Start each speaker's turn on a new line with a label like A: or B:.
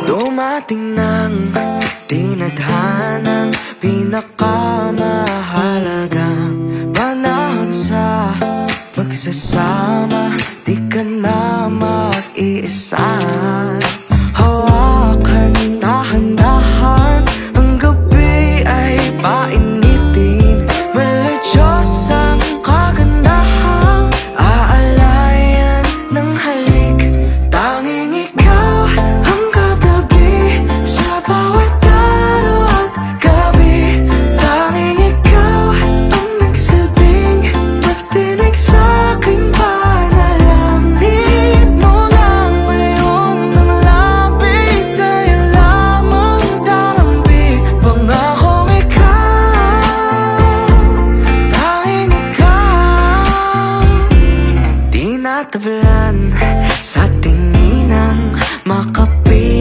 A: Dumating ng tinadhanang pinakamahalagang panahon sa pagsasama. Di ka na mag-iisa. Hawakan, dahan-dahan, ang gabi ay painitin. Maladyos ang kagandahang aalayan ng halik. Tanging ikaw ang katabi sa bawat araw at gabi. Tanging ikaw ang nagsilbing pagtinig sa'king panalangin mo lang ngayon ng labis. Sa'yo lamang darambi, pangakong ikaw, tanging ikaw. Tinatablan sa tinginang makapit